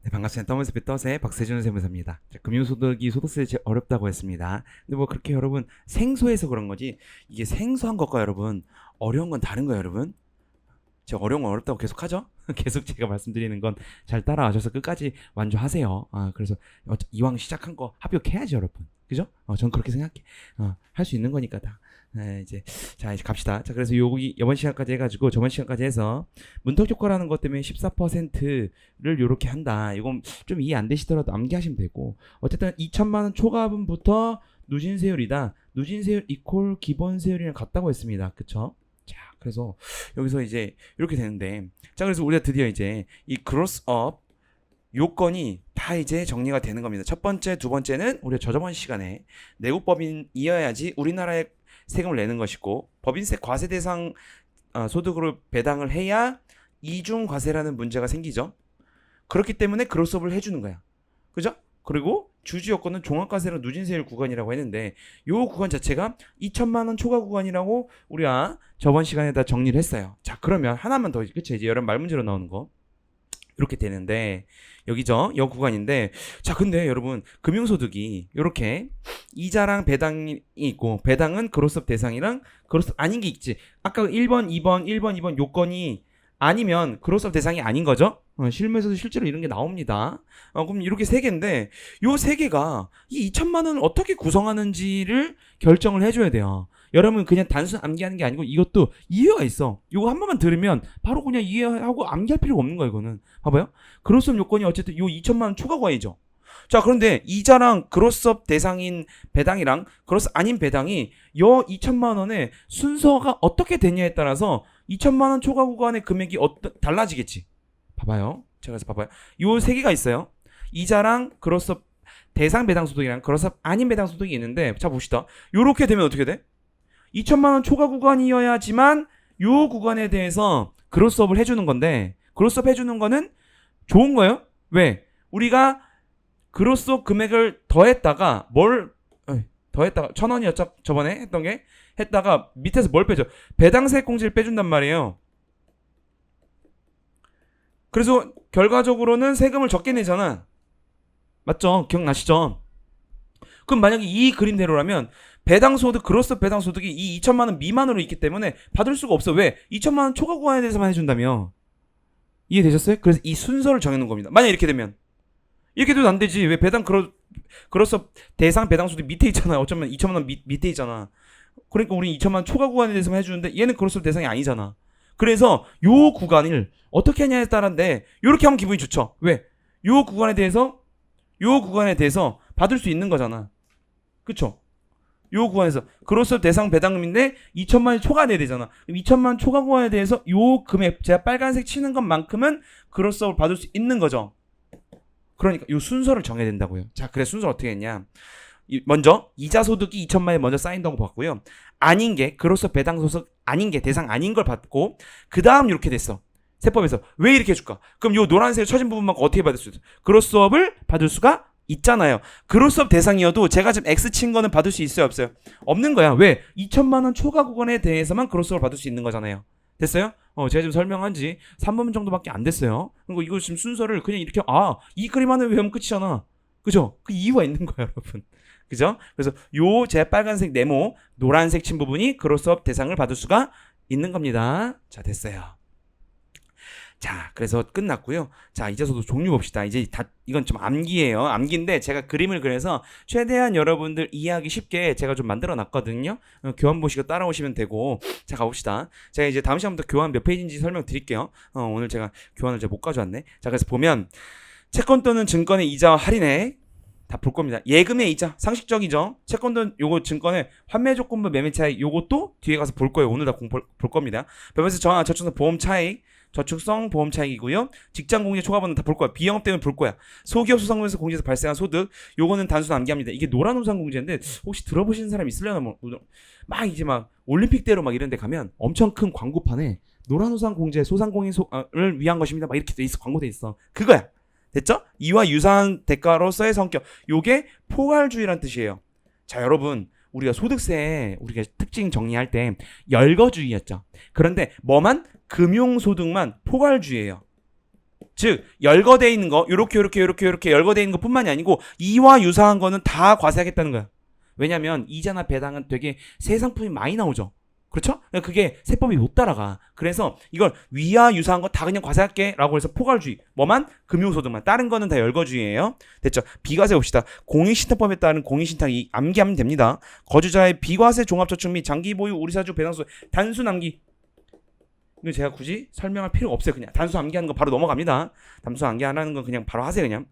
네, 반갑습니다. 더머스피 떠세 박세준 세무사입니다. 자, 금융소득이 소득세 제일 어렵다고 했습니다. 근데 뭐 그렇게 여러분 생소해서 그런 거지 이게 생소한 것과 여러분 어려운 건 다른 거예요, 여러분. 제가 어려운 건 어렵다고 계속 하죠? 계속 제가 말씀드리는 건 잘 따라와셔서 끝까지 완주하세요. 그래서 이왕 시작한 거 합격해야지, 여러분. 그죠? 전 그렇게 생각해. 할 수 있는 거니까 다. 네, 이제 갑시다. 자, 그래서 여기 이번 시간까지 해가지고 저번 시간까지 해서 문턱 효과라는 것 때문에 14%를 요렇게 한다. 이건 좀 이해 안 되시더라도 암기하시면 되고, 어쨌든 2천만 원 초과분부터 누진세율이다. 누진세율 이퀄 기본세율이랑 같다고 했습니다. 그쵸? 자, 그래서 여기서 이제 이렇게 되는데, 자, 그래서 우리가 드디어 이제 이 그로스업 요건이 다 이제 정리가 되는 겁니다. 첫 번째, 두 번째는 우리가 저저번 시간에 내국법인이어야지 우리나라에 세금을 내는 것이고, 법인세 과세 대상 소득으로 배당을 해야 이중과세라는 문제가 생기죠. 그렇기 때문에 그로스업을 해주는 거야. 그죠? 그리고 주주 여건은 종합과세랑 누진세율 구간이라고 했는데, 요 구간 자체가 2천만 원 초과 구간이라고 우리가 저번 시간에다 정리를 했어요. 자, 그러면 하나만 더, 그쵸? 이제 여러 말 문제로 나오는 거. 이렇게 되는데, 여기죠? 여 구간인데, 자, 근데 여러분, 금융소득이 이렇게 이자랑 배당이 있고, 배당은 그로스업 대상이랑 그로스업 아닌 게 있지. 아까 1번, 2번, 1번, 2번 요건이 아니면 그로스업 대상이 아닌 거죠? 실무에서도 실제로 이런 게 나옵니다. 그럼 이렇게 세 개인데, 요 세 개가 이 2천만 원을 어떻게 구성하는지를 결정을 해줘야 돼요. 여러분 그냥 단순 암기하는 게 아니고 이것도 이해가 있어. 이거 한 번만 들으면 바로 그냥 이해하고 암기할 필요가 없는 거야, 이거는. 봐봐요. 그로스업 요건이 어쨌든 요 2천만 원 초과 과이죠. 자, 그런데 이자랑 그로스업 대상인 배당이랑 그로스 아닌 배당이 여 2천만 원의 순서가 어떻게 되냐에 따라서 2천만 원 초과 구간의 금액이 달라지겠지. 봐봐요. 제가 그래서 봐봐요. 요 세 개가 있어요. 이자랑 그로스업 대상 배당 소득이랑 그로스업 아닌 배당 소득이 있는데, 자 봅시다. 요렇게 되면 어떻게 돼? 2천만 원 초과 구간이어야지만 요 구간에 대해서 그로스업을 해주는 건데, 그로스업 해주는 거는 좋은 거예요. 왜? 우리가 그로스업 금액을 더했다가 더했다가 1,000원이었죠, 저번에 했던 게. 했다가 밑에서 뭘 빼줘? 배당세 공제를 빼준단 말이에요. 그래서 결과적으로는 세금을 적게 내잖아. 맞죠? 기억나시죠? 그럼 만약에 이 그림대로라면 배당소득, 그로스업 배당소득이 이 2천만 원 미만으로 있기 때문에 받을 수가 없어. 왜? 2천만 원 초과 구간에 대해서만 해준다며. 이해되셨어요? 그래서 이 순서를 정해놓은 겁니다. 만약 이렇게 되면 이렇게 돼도 안 되지. 왜? 그로스업 대상 배당소득 밑에 있잖아. 어쩌면 2천만 원 밑에 있잖아. 그러니까 우리 2천만 원 초과 구간에 대해서만 해주는데 얘는 그로스업 대상이 아니잖아. 그래서 요 구간을 어떻게 하냐에 따라인데, 요렇게 하면 기분이 좋죠. 왜? 요 구간에 대해서 받을 수 있는 거잖아. 그쵸? 요 구간에서 그로스업 대상 배당금인데 2천만 원 초과내야 되잖아. 그럼 2천만 원 초과 구간에 대해서 요 금액, 제가 빨간색 치는 것만큼은 그로스업을 받을 수 있는 거죠. 그러니까 요 순서를 정해야 된다고요. 자, 그래 순서 어떻게 했냐? 먼저 이자 소득이 2천만 원에 먼저 쌓인다고 봤고요. 아닌 게 그로스업 배당 소득 아닌 게 대상 아닌 걸 받고, 그 다음 이렇게 됐어. 세법에서 왜 이렇게 해줄까? 그럼 요 노란색으로 쳐진 부분만큼 어떻게 받을 수 있어? 그로스업을 받을 수가 있잖아요. 그로스업 대상이어도 제가 지금 X 친 거는 받을 수 있어요, 없어요? 없는 거야. 왜? 2천만 원 초과 구간에 대해서만 그로스업을 받을 수 있는 거잖아요. 됐어요? 제가 지금 설명한 지 3분 정도밖에 안 됐어요. 그리고 이거 지금 순서를 그냥 이렇게, 이 그림 하나 외우면 끝이잖아. 그죠? 그 이유가 있는 거야, 여러분. 그죠? 그래서 요 제 빨간색 네모, 노란색 친 부분이 그로스업 대상을 받을 수가 있는 겁니다. 자, 됐어요. 자, 그래서 끝났고요. 자, 이제서도 종류 봅시다. 이제 이건 좀 암기예요. 암기인데 제가 그림을 그려서 최대한 여러분들 이해하기 쉽게 제가 좀 만들어 놨거든요. 교환 보시고 따라오시면 되고. 자, 가봅시다. 제가 이제 다음 시간부터 교환 몇 페이지인지 설명드릴게요. 오늘 제가 교환을 못 가져왔네. 자, 그래서 보면 채권 또는 증권의 이자와 할인액 다 볼 겁니다. 예금의 이자 상식적이죠. 채권 또는 요거 증권의 환매 조건부 매매 차익, 요것도 뒤에 가서 볼 거예요. 오늘 다 볼 겁니다. 배분세 저하 저축성 보험 차익, 저축성 보험 차익이고요. 직장 공제 초과분은 다 볼 거야. 비영업 때문에 볼 거야. 소기업 소상공인에서 공제에서 발생한 소득, 요거는 단순 암기합니다. 이게 노란 우산 공제인데 혹시 들어보시는 사람 있으려나 막 이제 막 올림픽대로 막 이런 데 가면 엄청 큰 광고판에 노란 우산 공제 소상공인을 위한 것입니다. 막 이렇게 돼 있어. 광고돼 있어. 그거야. 됐죠? 이와 유사한 대가로서의 성격. 요게 포괄주의란 뜻이에요. 자, 여러분, 우리가 소득세 우리가 특징 정리할 때 열거주의였죠. 그런데 금융소득만 포괄주의예요. 즉 열거돼 있는 거 요렇게 열거돼 있는 것뿐만이 아니고 이와 유사한 거는 다 과세하겠다는 거야. 왜냐면 이자나 배당은 되게 세상품이 많이 나오죠. 그렇죠? 그게 세법이 못 따라가. 그래서 이걸 위와 유사한 거 다 그냥 과세할게 라고 해서 포괄주의. 뭐만? 금융소득만. 다른 거는 다 열거주의예요. 됐죠? 비과세 봅시다. 공익신탁법에 따른 공익신탁 암기하면 됩니다. 거주자의 비과세 종합저축 및 장기보유 우리사주 배당소 단순 암기. 이거 제가 굳이 설명할 필요가 없어요. 그냥 단수 암기하는 거 바로 넘어갑니다. 단수 암기하는 건 그냥 바로 하세요. 그냥.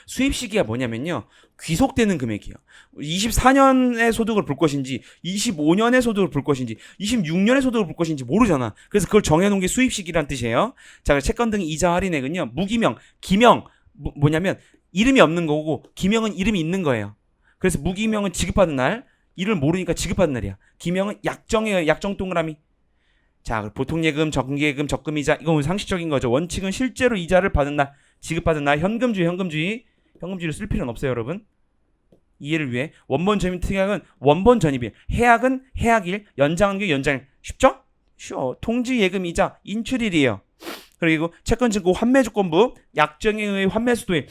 수입 시기가 뭐냐면요. 귀속되는 금액이에요. 24년의 소득을 볼 것인지 25년의 소득을 볼 것인지 26년의 소득을 볼 것인지 모르잖아. 그래서 그걸 정해놓은 게 수입 시기란 뜻이에요. 자, 채권 등 이자 할인액은요. 무기명, 기명 뭐냐면 이름이 없는 거고 기명은 이름이 있는 거예요. 그래서 무기명은 지급받은 날, 이름을 모르니까 지급받은 날이야. 기명은 약정이에요. 약정 동그라미. 자, 보통 예금, 정기예금, 적금이자 이건 상식적인 거죠. 원칙은 실제로 이자를 받은 날, 지급받은 날, 현금주의를 쓸 필요는 없어요, 여러분. 이해를 위해 원본 전입 특약은 원본 전입일, 해약은 해약일, 연장은 연장일. 쉽죠? 쉬워. 통지 예금이자 인출일이에요. 그리고 채권 증권 환매 조건부, 약정에 의해 환매 수도일.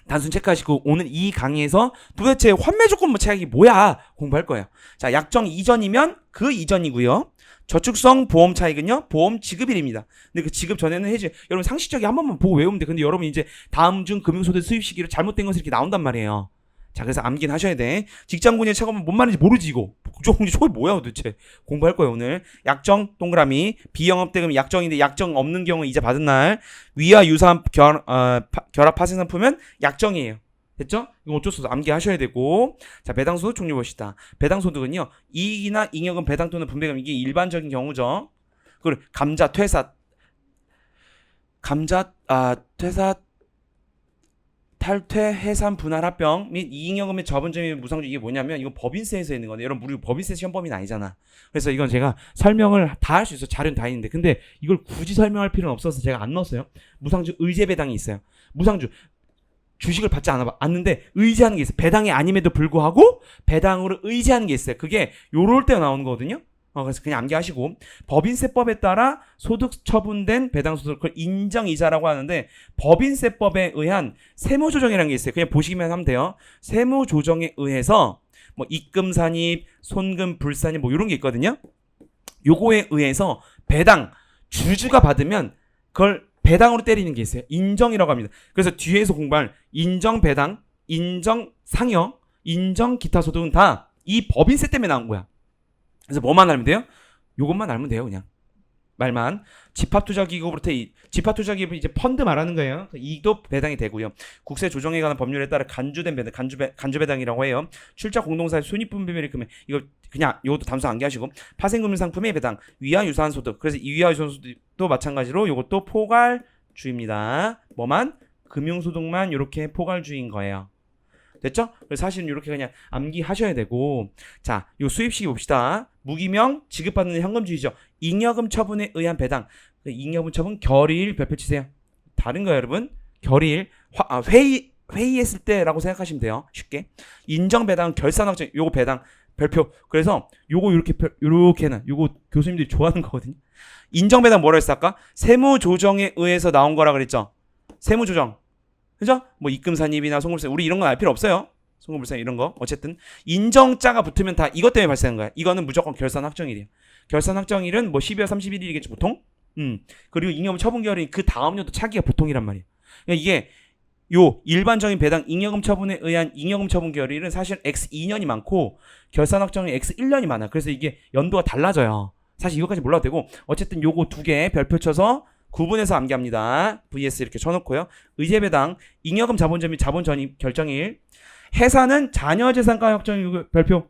단순 체크하시고 오늘 이 강의에서 도대체 환매 조건부 체약이 뭐야 공부할 거예요. 자, 약정 이전이면 그 이전이고요. 저축성 보험 차익은요, 보험 지급일입니다. 근데 그 지급 전에는 해지. 여러분 상식적이 한 번만 보고 외우면 돼. 근데 여러분 이제 다음 중 금융소득 수입 시기로 잘못된 것이 이렇게 나온단 말이에요. 자, 그래서 암긴 하셔야 돼. 직장군의 차가면 뭔 말인지 모르지 이거. 국정공지 초이 뭐야 도대체. 공부할 거예요 오늘. 약정 동그라미. 비영업대금 약정인데 약정 없는 경우 이자 받은 날. 위와 유사한 결합 파생 상품은 약정이에요. 됐죠? 이거 어쩔 수 없어. 암기하셔야 되고. 자, 배당소득 종류 봅시다. 배당소득은요, 이익이나 잉여금, 배당 또는 분배금, 이게 일반적인 경우죠. 그리고 감자, 퇴사, 탈퇴, 해산, 분할, 합병 및 이익여금의 저분점의 무상주. 이게 뭐냐면 이거 법인세에서 있는 건데 여러분 우리 법인세 시험범위는 아니잖아. 그래서 이건 제가 설명을 다 할 수 있어. 자료는 다 있는데 근데 이걸 굳이 설명할 필요는 없어서 제가 안 넣었어요. 무상주 의제 배당이 있어요. 무상주 주식을 받지 않는데 의지하는 게 있어요. 배당이 아님에도 불구하고 배당으로 의지하는 게 있어요. 그게 요럴 때 나오는 거거든요. 그래서 그냥 암기하시고, 법인세법에 따라 소득 처분된 배당소득, 그걸 인정이자라고 하는데 법인세법에 의한 세무조정이라는 게 있어요. 그냥 보시기만 하면 돼요. 세무조정에 의해서 뭐 입금 산입, 손금 불산입 뭐 이런 게 있거든요. 요거에 의해서 배당 주주가 받으면 그걸 배당으로 때리는 게 있어요. 인정이라고 합니다. 그래서 뒤에서 공부할 인정 배당, 인정 상여, 인정 기타 소득은 다 이 법인세 때문에 나온 거야. 그래서 뭐만 알면 돼요? 요것만 알면 돼요, 그냥. 말만. 집합투자기구부터 집합투자기구 이제 펀드 말하는 거예요. 이도 배당이 되고요. 국세 조정에 관한 법률에 따라 간주된 배당, 간주배당이라고 해요. 출자 공동사의 손익분배율의 금액. 이거 그냥 요것도 담수 암기하시고. 파생금융 상품의 배당, 위와 유사한 소득. 그래서 이 위와 유사한 소득도 마찬가지로 요것도 포괄주입니다. 뭐만? 금융소득만 이렇게 포괄주인 거예요. 됐죠? 그래서 사실은 이렇게 그냥 암기하셔야 되고. 자, 요 수입시기 봅시다. 무기명 지급받는 현금주의죠. 잉여금 처분에 의한 배당. 잉여금 처분 결의일 별표 치세요. 다른 거예요, 여러분. 결의일 회의했을 때라고 생각하시면 돼요. 쉽게. 인정 배당, 결산 확정, 요거 배당 별표. 그래서 요거 요렇게는 요거 교수님들이 좋아하는 거거든요. 인정 배당 뭐라 했어 아까? 세무 조정에 의해서 나온 거라 그랬죠. 세무 조정. 그죠? 뭐 입금 산입이나 송금불산 우리 이런 건 알 필요 없어요. 송금불산 이런 거 어쨌든 인정자가 붙으면 다 이것 때문에 발생한 거야. 이거는 무조건 결산 확정일이에요. 결산 확정일은 뭐 12월 31일이겠지 보통. 그리고 잉여금 처분결이 그 다음 년도 차기가 보통이란 말이에요. 그러니까 이게 요 일반적인 배당 잉여금 처분에 의한 잉여금 처분 결의는 사실 X 2년이 많고 결산 확정일 X 1년이 많아. 그래서 이게 연도가 달라져요. 사실 이거까지 몰라도 되고 어쨌든 요거 두 개 별표 쳐서 구분해서 암기합니다. VS 이렇게 쳐놓고요. 의제배당, 잉여금 자본점 및 자본전입 결정일. 해산은 자녀재산가 확정일 별표.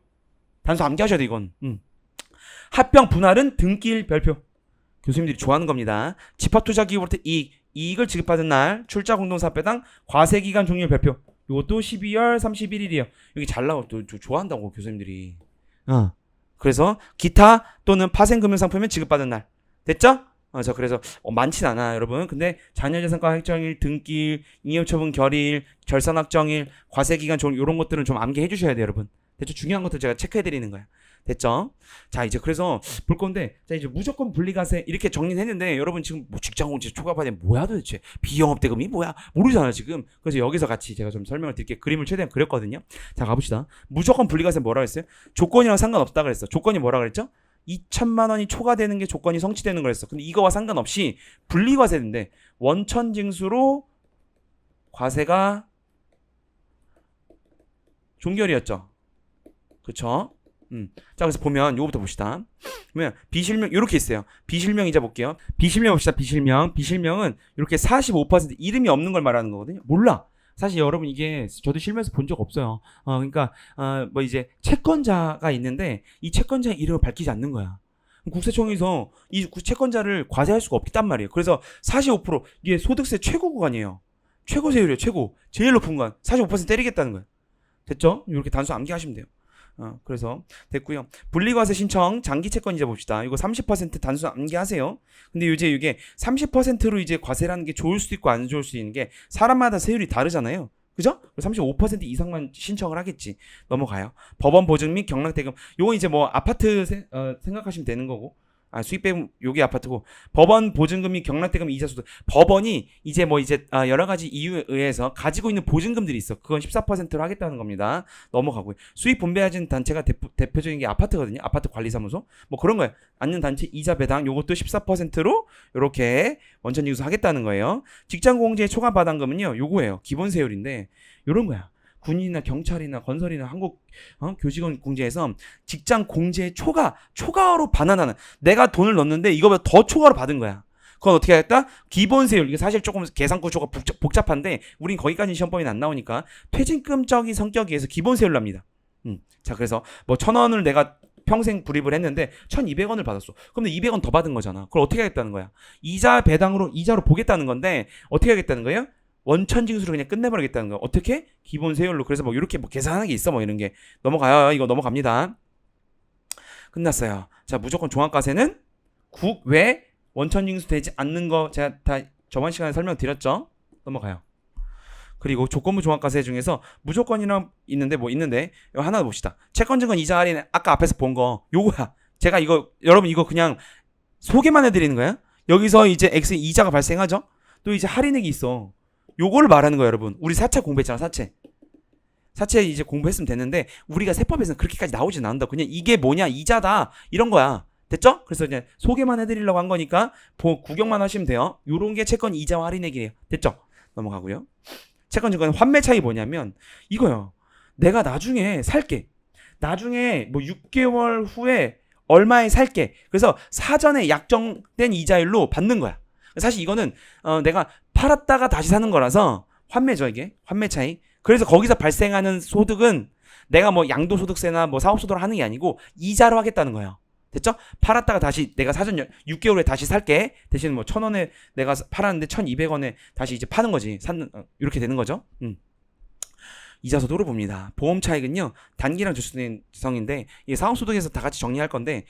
단수 암기하셔야 돼 이건. 합병 분할은 등기일 별표. 교수님들이 좋아하는 겁니다. 집합투자기구부터 이익을 지급받은 날, 출자 공동사업배당, 과세기간 종료일 별표. 이것도 12월 31일이에요. 여기 잘 나와. 또 좋아한다고 교수님들이. 그래서 기타 또는 파생금융상품은 지급받은 날. 됐죠? 그래서 많진 않아 여러분. 근데 자녀재산가 확정일, 등기일, 잉여처분 결의일, 결산 확정일, 과세기간 종료 이런 것들은 좀 암기해 주셔야 돼요 여러분. 대충 중요한 것들 제가 체크해 드리는 거야. 됐죠? 자, 이제 그래서 볼 건데, 자, 이제 무조건 분리과세 이렇게 정리는 했는데, 여러분 지금 뭐 직장공제 초과받이 뭐야 도대체? 비영업대금이 뭐야? 모르잖아요, 지금. 그래서 여기서 같이 제가 좀 설명을 드릴게요. 그림을 최대한 그렸거든요. 자, 가봅시다. 무조건 분리과세 뭐라 했어요? 조건이랑 상관없다 그랬어. 조건이 뭐라 그랬죠? 2천만 원이 초과되는 게 조건이 성취되는 거랬어. 근데 이거와 상관없이 분리과세인데, 원천징수로 과세가 종결이었죠. 그쵸? 자, 그래서 보면 요거부터 봅시다. 그러면 비실명 요렇게 있어요. 비실명이자 볼게요. 비실명 봅시다. 비실명은 이렇게 45% 이름이 없는 걸 말하는 거거든요. 몰라. 사실 여러분 이게 저도 실무에서 본 적 없어요. 그러니까 뭐 이제 채권자가 있는데 이 채권자의 이름을 밝히지 않는 거야. 국세청에서 이 채권자를 과세할 수가 없단 말이에요. 그래서 45% 이게 소득세 최고 구간이에요. 최고 세율이에요. 최고. 제일 높은 구간. 45% 때리겠다는 거예요. 됐죠? 이렇게 단수 암기하시면 돼요. 그래서 됐고요. 분리과세 신청 장기 채권 이자 봅시다. 이거 30% 단수 암기하세요. 근데 이제 이게 30%로 이제 과세라는 게 좋을 수도 있고 안 좋을 수도 있는 게 사람마다 세율이 다르잖아요. 그죠? 35% 이상만 신청을 하겠지. 넘어가요. 법원 보증 및 경락대금. 요건 이제 뭐 아파트 생각하시면 되는 거고. 수익 빼면 요게 아파트고, 법원 보증금 및 경락대금 이자소득. 법원이 이제 뭐 이제 여러 가지 이유에 의해서 가지고 있는 보증금들이 있어. 그건 14%로 하겠다는 겁니다. 넘어가고요. 수익 분배하는 단체가 대표적인 게 아파트거든요. 아파트 관리사무소. 뭐 그런 거예요. 앉는 단체 이자 배당 요것도 14%로 요렇게 원천징수 하겠다는 거예요. 직장공제 초과 바당금은요. 요거예요. 기본 세율인데 요런 거야. 군인이나 경찰이나 건설이나 한국 교직원 공제에서 직장 공제 초과로 반환하는, 내가 돈을 넣었는데 이거보다 더 초과로 받은 거야. 그건 어떻게 하겠다? 기본 세율. 이게 사실 조금 계산 구조가 복잡한데 우린 거기까지 시험범위는 안 나오니까 퇴직금적인 성격이 해서 기본 세율로 합니다. 자, 그래서 뭐 1,000원을 내가 평생 불입을 했는데 1,200원을 받았어. 그럼 200원 더 받은 거잖아. 그걸 어떻게 하겠다는 거야? 이자로 보겠다는 건데 어떻게 하겠다는 거예요? 원천징수로 그냥 끝내버리겠다는 거. 어떻게? 기본 세율로. 그래서 뭐 이렇게 뭐 계산하는 게 있어. 뭐 이런 게. 넘어가요. 이거 넘어갑니다. 끝났어요. 자, 무조건 종합과세는 국외 원천징수 되지 않는 거 제가 다 저번 시간에 설명드렸죠. 넘어가요. 그리고 조건부 종합과세 중에서 무조건이랑 있는데 이거 하나 봅시다. 채권증권 이자 할인 아까 앞에서 본 거 요거야. 제가 이거 여러분 이거 그냥 소개만 해드리는 거야. 여기서 이제 X 이자가 발생하죠. 또 이제 할인액이 있어. 요거를 말하는 거예요, 여러분. 우리 사채 공부했잖아, 사채 이제 공부했으면 됐는데 우리가 세법에서는 그렇게까지 나오진 않는다. 그냥 이게 뭐냐, 이자다 이런 거야. 됐죠? 그래서 이제 소개만 해드리려고 한 거니까 구경만 하시면 돼요. 요런 게 채권 이자와 할인액이에요. 됐죠? 넘어가고요. 채권 증권 환매 차이 뭐냐면 이거요. 내가 나중에 살게. 나중에 뭐 6개월 후에 얼마에 살게. 그래서 사전에 약정된 이자율로 받는 거야. 사실 이거는 내가 팔았다가 다시 사는 거라서 환매죠, 이게. 환매 차이. 그래서 거기서 발생하는 소득은 내가 뭐 양도소득세나 뭐 사업소득을 하는 게 아니고 이자로 하겠다는 거예요. 됐죠? 팔았다가 다시 내가 사전 6개월 후에 다시 살게. 대신 뭐 1,000원에 내가 팔았는데 1,200원에 다시 이제 파는 거지. 이렇게 되는 거죠. 이자소득으로 봅니다. 보험 차익은요, 단기랑 저수성인데 이게 사업소득에서 다 같이 정리할 건데,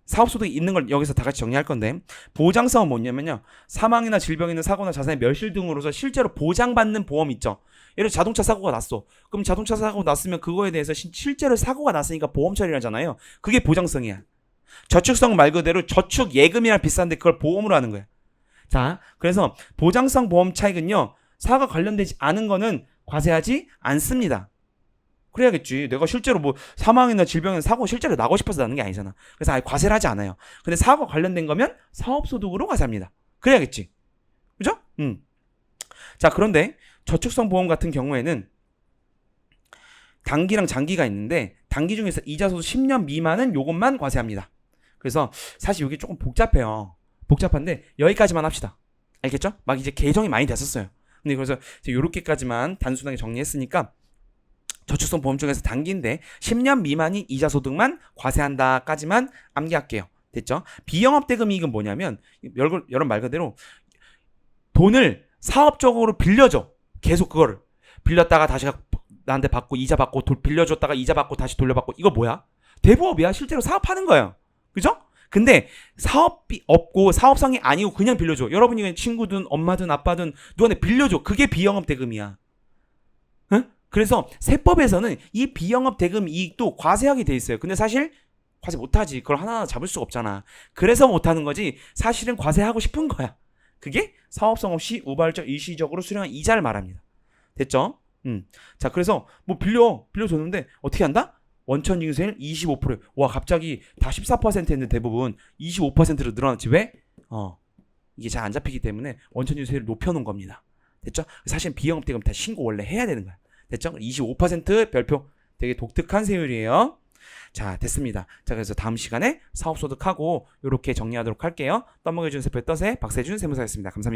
사업소득이 있는 걸 여기서 다 같이 정리할 건데, 보장성은 뭐냐면요, 사망이나 질병이나 사고나 자산의 멸실 등으로서 실제로 보장받는 보험 있죠. 예를 들어 자동차 사고가 났어. 그럼 자동차 사고 났으면 그거에 대해서 실제로 사고가 났으니까 보험 처리하잖아요. 그게 보장성이야. 저축성 말 그대로 저축 예금이랑 비싼데 그걸 보험으로 하는 거야. 자, 그래서 보장성 보험 차익은요, 사고가 관련되지 않은 거는 과세하지 않습니다. 그래야겠지. 내가 실제로 뭐 사망이나 질병이나 사고 실제로 나고 싶어서 나는 게 아니잖아. 그래서 아예 과세를 하지 않아요. 근데 사고 관련된 거면 사업소득으로 과세합니다. 그래야겠지. 그죠? 자, 그런데 저축성 보험 같은 경우에는 단기랑 장기가 있는데, 단기 중에서 이자소득 10년 미만은 요것만 과세합니다. 그래서 사실 이게 조금 복잡해요. 복잡한데 여기까지만 합시다. 알겠죠? 막 이제 개정이 많이 됐었어요. 근데 그래서 요렇게까지만 단순하게 정리했으니까, 저축성 보험 중에서 단기인데 10년 미만이 이자소득만 과세한다까지만 암기할게요. 됐죠? 비영업대금 이익은 뭐냐면, 여러분 말 그대로 돈을 사업적으로 빌려줘. 계속 그거를 빌렸다가 다시 나한테 받고 이자 받고 빌려줬다가 이자 받고 다시 돌려받고. 이거 뭐야? 대부업이야. 실제로 사업하는 거예요. 그죠? 근데 사업이 없고 사업성이 아니고 그냥 빌려줘. 여러분이 친구든 엄마든 아빠든 누구한테 빌려줘. 그게 비영업대금이야. 응? 그래서 세법에서는 이 비영업대금 이익도 과세하게 돼 있어요. 근데 사실 과세 못하지. 그걸 하나하나 잡을 수가 없잖아. 그래서 못하는 거지. 사실은 과세하고 싶은 거야. 그게 사업성 없이 우발적 일시적으로 수령한 이자를 말합니다. 됐죠? 자, 그래서 뭐 빌려줬는데 어떻게 한다? 원천 징수세율 25%. 와, 갑자기 다 14%였는데 대부분 25%로 늘어났지. 왜? 이게 잘 안 잡히기 때문에 원천 징수세율을 높여놓은 겁니다. 됐죠? 사실 비영업대금 다 신고 원래 해야 되는 거야. 됐죠? 25% 별표. 되게 독특한 세율이에요. 자, 됐습니다. 자, 그래서 다음 시간에 사업소득하고 이렇게 정리하도록 할게요. 떠먹여준 세표 떠세 박세준 세무사였습니다. 감사합니다.